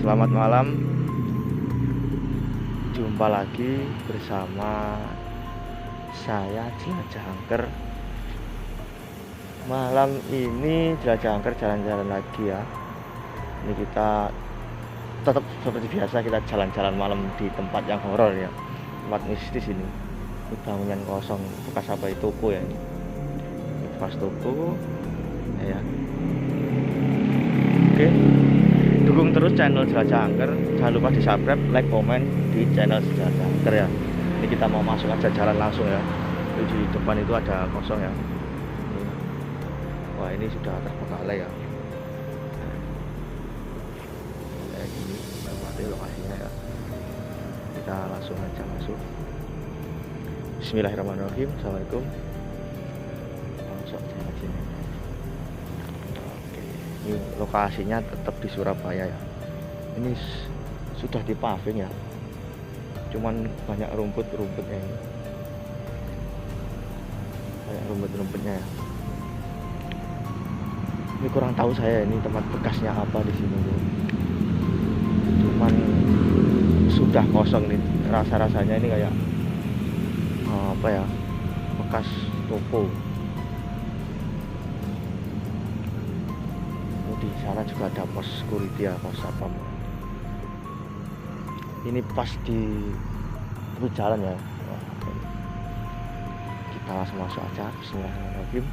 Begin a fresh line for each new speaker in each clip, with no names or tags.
Selamat malam. Jumpa lagi bersama saya Jelajah Angker. Malam ini Jelajah Angker jalan-jalan lagi ya. Ini kita tetap seperti biasa, kita jalan-jalan malam di tempat yang horor ya, tempat mistis ini. Ini bangunan kosong bekas apa itu toko ya ini. Ini bekas toko ya. Oke, dukung terus channel Jelajah Angker. Jangan lupa di subscribe, like, komen di channel Jelajah Angker ya. Ini kita mau masuk aja, jalan langsung ya. Di depan itu ada kosong ya. Wah, ini sudah terbengkalai ya. Kayak gini tempatnya, lokasinya ya. Kita langsung aja masuk. Bismillahirrahmanirrahim. Assalamualaikum. Masuk aja sini. Oke, ini lokasinya tetap di Surabaya ya. Ini sudah di paving ya. Cuman banyak rumput-rumputnya ini. Banyak rumput-rumputnya ya. Ini kurang tahu saya ini tempat bekasnya apa di sini tuh. Cuman sudah kosong nih, rasa-rasanya ini kayak apa ya, bekas toko. Di sana juga ada pos security ya, pos satpam. Ini pas di tepi jalan ya. Kita langsung masuk aja. Bismillahirrahmanirrahim.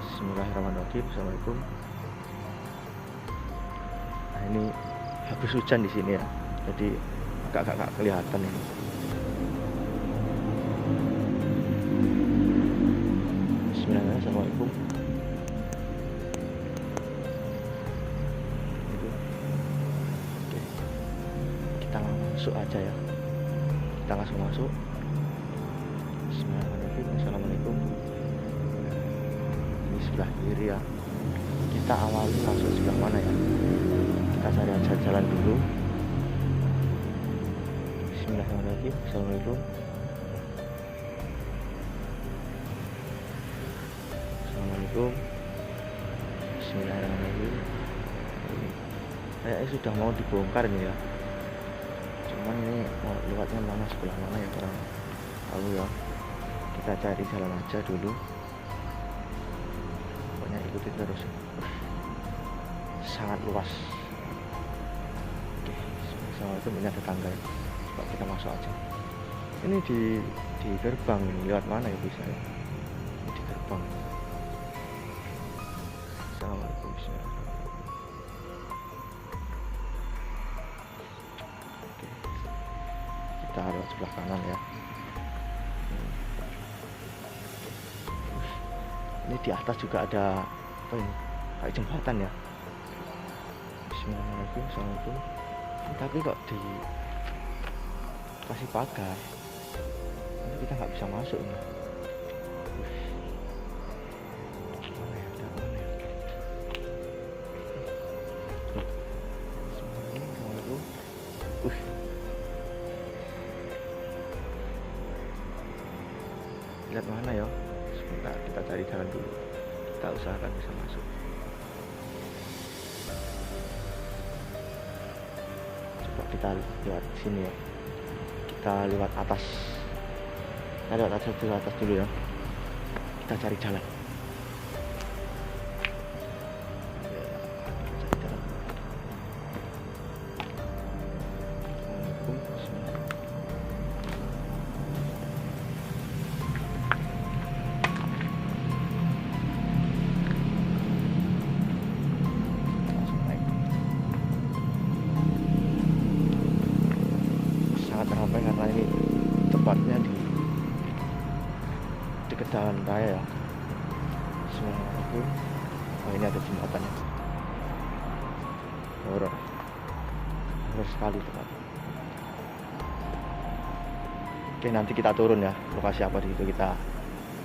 Bismillahirrahmanirrahim. Assalamualaikum. Nah, ini habis hujan di sini ya, jadi agak kelihatan ini. Bismillahirrahmanirrahim. Assalamualaikum. Oke, kita masuk aja ya. Kita langsung masuk. Bismillahirrahmanirrahim. Assalamualaikum. Sebelah kiri ya. Kita awali langsung sebelah mana ya? Kita cari aja jalan dulu. Bismillahirrahmanirrahim. Assalamualaikum. Assalamualaikum. Bismillahirrahmanirrahim. Kayaknya sudah mau dibongkar nih ya. Cuman ini mau lewatnya mana, sebelah mana ya, kurang tahu ya. Kita cari jalan aja dulu. Ikuti terus, sangat luas. Oke, sama itu punya tetangga ya. Coba kita masuk aja. Ini di gerbang ini, lewat mana ya bisa ya? Ini di gerbang. Assalamualaikum. Oke, kita lewat sebelah kanan ya. Ini di atas juga ada apa ini, kayak jembatan ya. Bismillahirrahmanirrahim. Assalamualaikum. Tapi kok dikasih pagar, ini kita nggak bisa masuk ini. Mana ya, ada mana ya? Assalamualaikum. Lihat mana ya? Sebentar, kita cari jalan dulu. Kita usahakan bisa masuk. Coba kita lewat sini ya. Kita lewat atas. Kita lewat atas dulu ya. Kita cari jalan. Ramai karena ini tempatnya di dekat jalan raya ya. Bismillahirrahmanirrahim. Oh, ini ada jembatannya. Horor sekali tempatnya. Oke, nanti kita turun ya. Lokasi apa di situ kita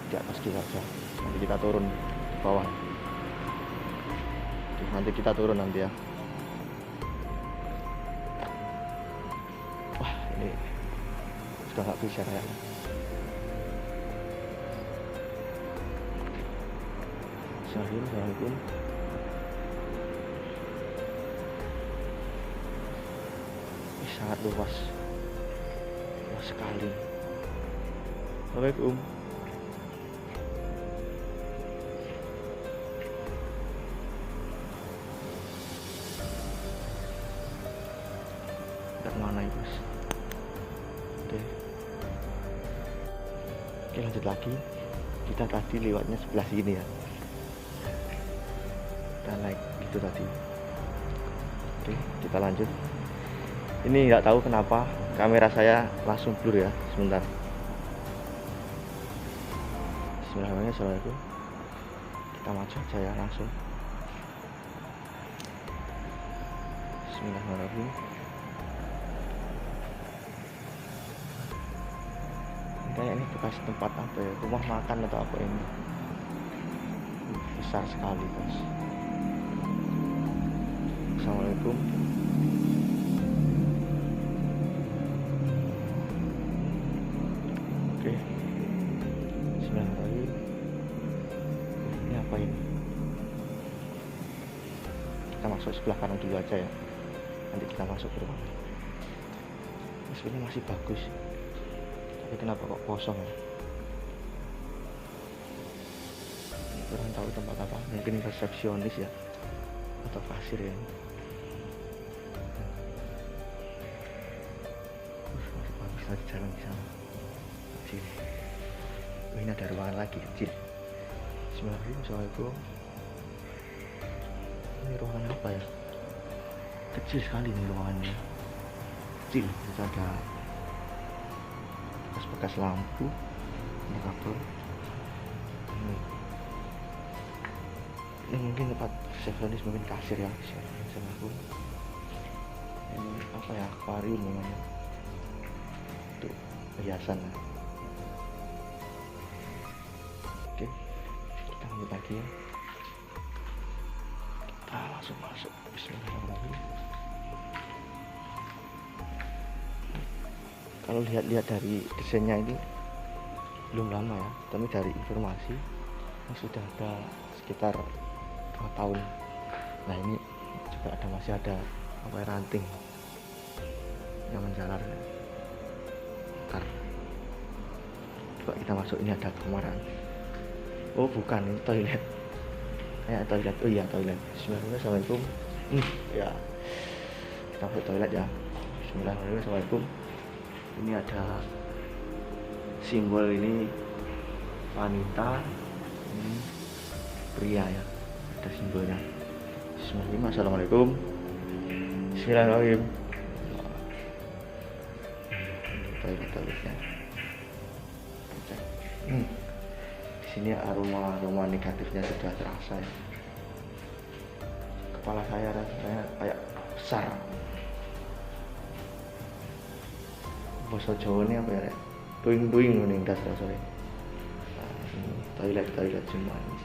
di atas kita aja. Nanti kita turun ke bawah. Oke, nanti kita turun nanti ya. Ini sudah nggak bisa kayaknya. Assalamualaikum. sangat luas sekali. Assalamualaikum. Mana ya bos? Oke, lanjut lagi. Kita tadi lewatnya sebelah sini ya, kita naik gitu tadi. Oke, kita lanjut. Ini nggak tahu kenapa kamera saya langsung blur ya, sebentar. Bismillahirrahmanirrahim. Assalamualaikum. Kita maju aja ya langsung. Bismillahirrahmanirrahim. Kayak ini bekas tempat apa ya, rumah makan atau apa ini, besar sekali bos. Assalamualaikum. Oke, bismillahirrahmanirrahim. Ini apa ini? Kita masuk sebelah kanan dulu aja ya, nanti kita masuk ke rumah. Ini masih bagus. Tapi kenapa kok kosong ya? Kurang tahu tempat apa, mungkin resepsionis ya, atau kasir ya. Masih bagus lagi jalan di sana. Sini. Oh, ini ada ruangan lagi kecil. Bismillahirrahmanirrahim. Assalamualaikum. Ini ruangan apa ya? Kecil sekali nih ruangannya. Kecil. Terus ada bekas lampu, ini kabel. Ini mungkin tempat resepsionis, mungkin kasir ya. Ini apa ya, akuarium namanya, untuk hiasan. Oke, kita lanjut lagi ya. Kita langsung masuk. Bismillahirrahmanirrahim. Kalau lihat-lihat dari desainnya ini belum lama ya, tapi dari informasi sudah ada sekitar 2 tahun. Nah ini juga masih ada apa, ranting yang menjalar. Ntar coba kita masuk, ini ada kamaran. Oh bukan, ini toilet. Kayak toilet. Oh iya toilet. Bismillahirrahmanirrahim. Assalamualaikum. Ya, kita masuk toilet ya. Bismillahirrahmanirrahim. Assalamualaikum. Ini ada simbol, ini wanita, ini pria ya, ada simbolnya. Bismillahirrahmanirrahim. Assalamualaikum. Bismillahirrahmanirrahim. Toiletnya. Di sini aroma negatifnya sudah terasa ya. Kepala saya rasanya kayak besar. Bahasa Jawa ini apa ya? Tuing-tuing nih dasar-dasarnya. Nah, toilet semua ini.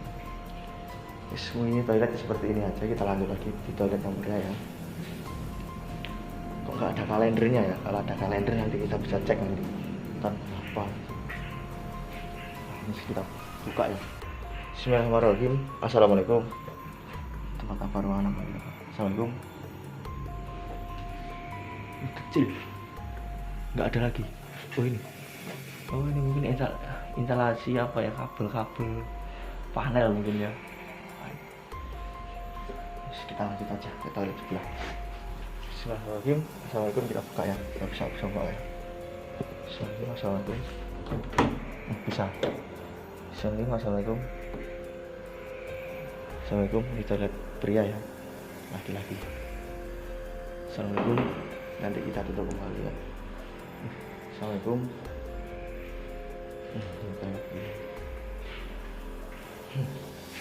Semua ini toilet seperti ini aja. Kita lanjut lagi di toilet yang berbeda ya. Kok nggak ada kalendernya ya? Kalau ada kalender nanti kita bisa cek nanti. Ntar apa? Nah, ini kita buka ya. Bismillahirrahmanirrahim. Assalamualaikum. Tempat apa ruangan apa? Assalamualaikum. Ini kecil. Nggak ada lagi. Oh ini mungkin instalasi apa ya, kabel panel mungkin ya. Kita lanjut aja ke toilet sebelah. Bismillahirrahmanirrahim. Assalamualaikum. Kita buka ya, kita bisa buka ya. Assalamualaikum. Bisa. Assalamualaikum. Assalamualaikum. Di toilet pria ya, laki-laki. Assalamualaikum. Nanti kita tutup kembali ya. Assalamualaikum.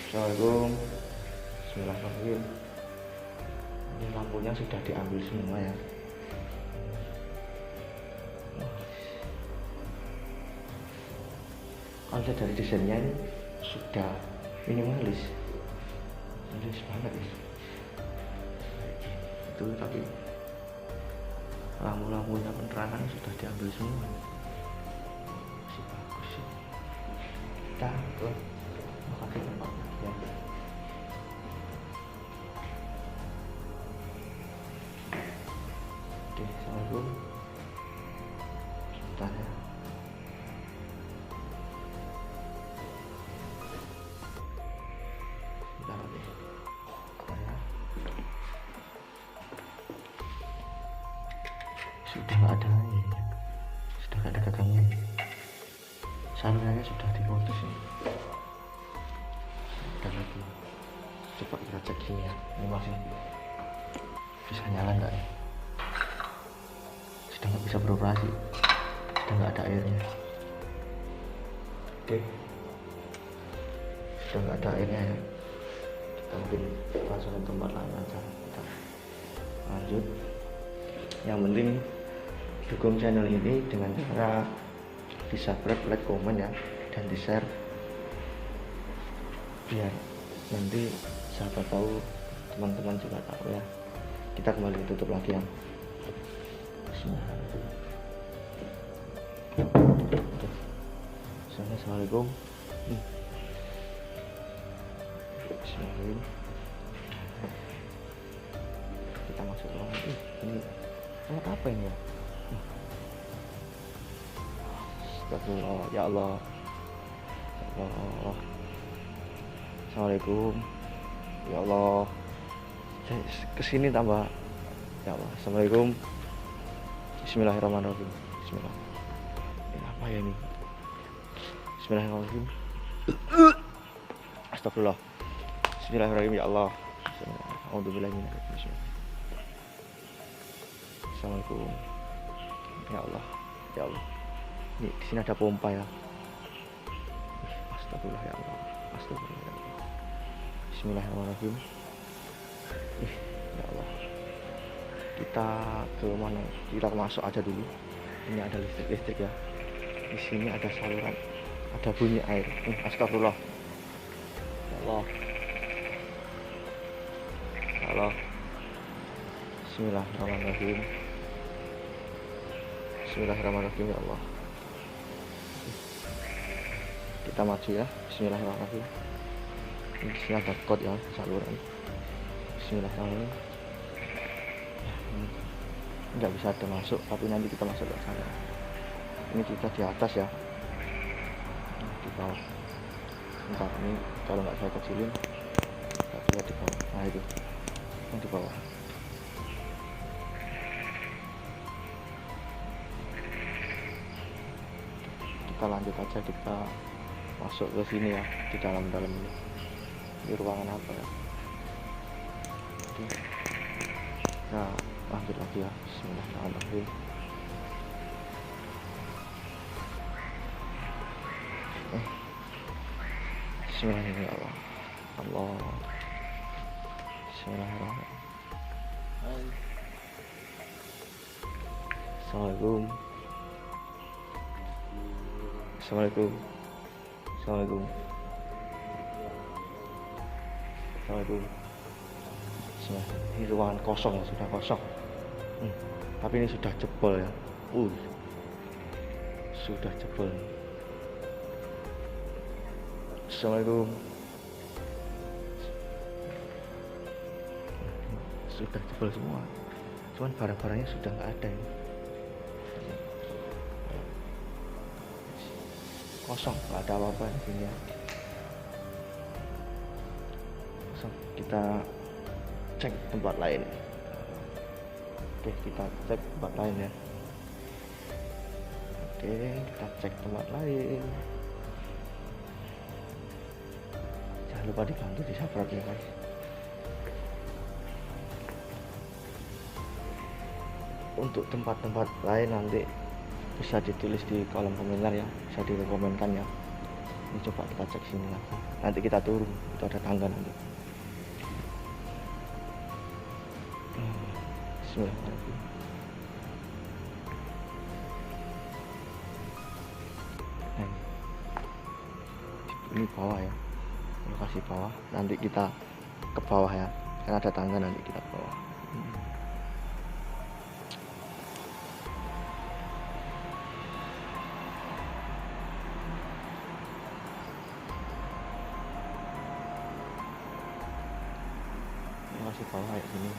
Assalamualaikum. Bismillahirrahmanirrahim. Ini lampunya sudah diambil semua ya. Kalau dari desainnya ini sudah minimalis banget ya. Itu tapi lampu-lampunya, penerangan sudah diambil semua. Masih bagus ya. Kita ke lokasi tempatnya ya. Oke. Assalamualaikum. Sebentar ya. Sebentar lagi. Ya. Sudah nggak ada ini. Sudah nggak ada gagangnya. Salurannya sudah diputus ini. Dan lagi. Coba kita cek sini ya. Ini masih bisa nyala nggak ya? Sudah nggak bisa beroperasi. Sudah nggak ada airnya. Oke. Sudah nggak ada airnya ya. Kita mungkin langsung ke tempat lain aja. Kita lanjut. Yang penting dukung channel ini dengan cara di subscribe, like, komen ya, dan di share biar nanti siapa tahu teman-teman juga tahu ya. Kita kembali tutup lagi ya. Assalamualaikum. Bismillahirrahmanirrahim. Kita masuk ruangan. Ini alat apa ini ya? Astagfirullah, ya Allah. Ya Allah. Assalamualaikum. Ya Allah. Kesini tambah. Ya Allah. Assalamualaikum. Bismillahirrahmanirrahim. Bismillah. Ini apa ya ini? Bismillahirrahmanirrahim. Astagfirullah. Bismillahirrahmanirrahim, ya Allah. Alhamdulillah. Assalamualaikum. Ya Allah. Ya Allah. Ini di sini ada pompa ya. Astagfirullah ya Allah. Astagfirullah ya Allah. Bismillahirrahmanirrahim. Ya Allah. Kita ke mana? Kita masuk aja dulu. Ini ada listrik ya. Di sini ada saluran, ada bunyi air. Astagfirullah. Ya Allah. Ya Allah. Bismillahirrahmanirrahim. Bismillahirrahmanirrahim ya Allah. Kita maju ya. Bismillahirrahmanirrahim. Di sini ada kode ya, saluran. Bismillahirrahmanirrahim. Nggak bisa ada masuk, tapi nanti kita masuk ke sana. Ini kita di atas ya, di bawah. Bentar, ini kalau nggak saya kecilin, nggak lihat di bawah. Nah itu, yang di bawah. Kita lanjut aja, kita masuk ke sini ya, di dalam-dalam ini. Di ruangan apa ya? Oke. Nah, lanjut lagi ya. Bismillahirrahmanirrahim. Bismillahirrahmanirrahim ya Allah. Allah. Bismillahirrahmanirrahim. Assalamualaikum. Assalamualaikum. Assalamualaikum. Assalamualaikum. Ini ruangan kosong ya, sudah kosong. Tapi ini sudah jebol ya. Sudah jebol. Assalamualaikum. Sudah jebol semua. Cuman barang-barangnya sudah nggak ada ini. Kosong, nggak ada apa-apa di sini ya. Kosong. Kita cek tempat lain. Oke, kita cek tempat lain ya. Oke, kita cek tempat lain. Jangan lupa dibantu di subscribe ya guys. Untuk tempat-tempat lain nanti bisa ditulis di kolom komentar ya, bisa direkomenkan ya. Ini coba kita cek sini lagi. Nanti kita turun, itu ada tangga nanti. Bismillahirrahmanirrahim. Ini bawah ya, lokasi bawah. Nanti kita ke bawah ya, kan ada tangga, nanti kita ke bawah. Lokasi bawah ya sini.